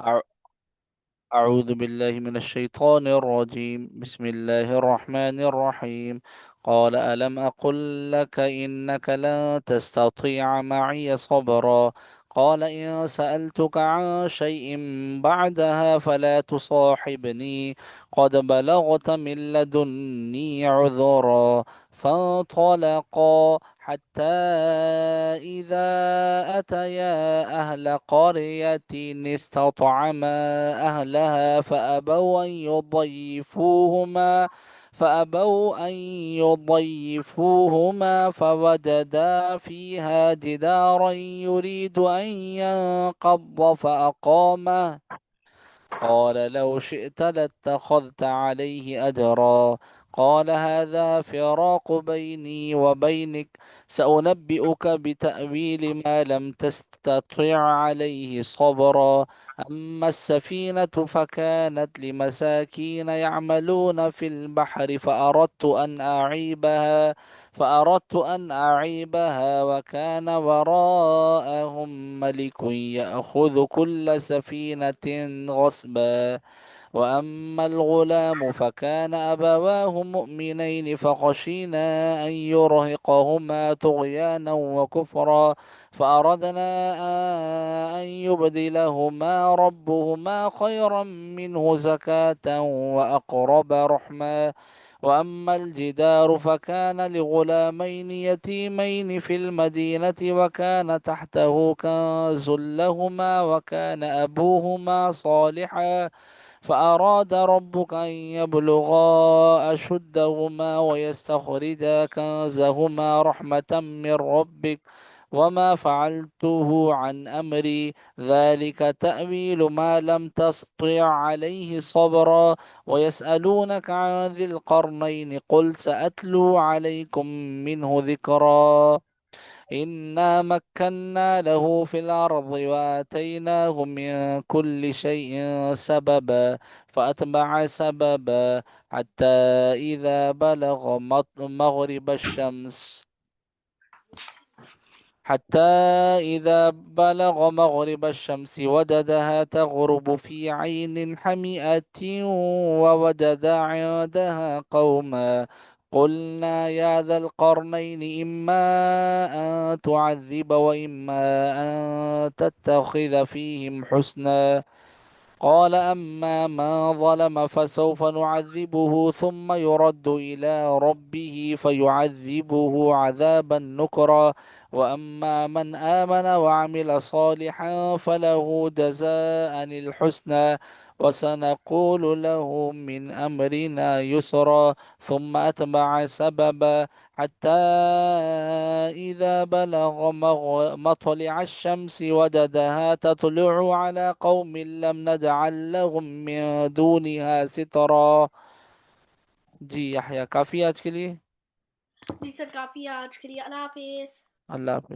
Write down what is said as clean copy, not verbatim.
أع- أعوذ بالله من الشيطان الرجيم. بسم الله الرحمن الرحيم. قال ألم أقل لك إنك لن تستطيع معي صبرا. قال إن سألتك عن شيء بعدها فلا تصاحبني، قد بلغت من لدني عذرا. فانطلقا حتى إذا أتيا أهل قرية استطعما أهلها فأبوا أن يضيفوهما فوجدا فيها جدارا يريد أن ينقض فأقامه. قال لو شئت لاتخذت عليه أجرا. قال هذا فراق بيني وبينك، سأنبئك بتأويل ما لم تستطع عليه صبرا. أما السفينة فكانت لمساكين يعملون في البحر فأردت أن أعيبها وكان وراءهم ملك يأخذ كل سفينة غصبا. وأما الغلام فكان أبواه مؤمنين فخشينا أن يرهقهما طغيانا وكفرا، فأردنا أن يبدلهما ربهما خيرا منه زكاة وأقرب رحما. وأما الجدار فكان لغلامين يتيمين في المدينة وكان تحته كنز لهما وكان أبوهما صالحا، فأراد ربك أن يبلغا أشدهما ويستخرجا كنزهما رحمة من ربك، وما فعلته عن أمري، ذلك تأويل ما لم تسطع عليه صبرا. ويسألونك عن ذي القرنين قل سأتلو عليكم منه ذكرا. إنا مكنا له في الأرض وآتيناه من كل شيء سببا، فأتبع سببا حتى إذا بلغ مغرب الشمس حتى إذا بلغ مغرب الشمس وجدها تغرب في عين حمئة ووجد عندها قوما. قلنا يا ذا القرنين إما أن تعذب وإما أن تتخذ فيهم حسنا. قال أما من ظلم فسوف نعذبه ثم يرد إلى ربه فيعذبه عذابا نكرا. وأما من آمن وعمل صالحا فله جزاء الحسنى وسنقول له من أمرنا يسرا. ثم أتبع سببا حتى إذا بلغ مطلع الشمس وجدها تطلع على قوم لم نجعل لهم من دونها سترا. जी यحया काफी आज के लिए। जी सर, काफ़ी है आज के लिए। अल्लाह हाफिज़। अल्लाह हाफिज।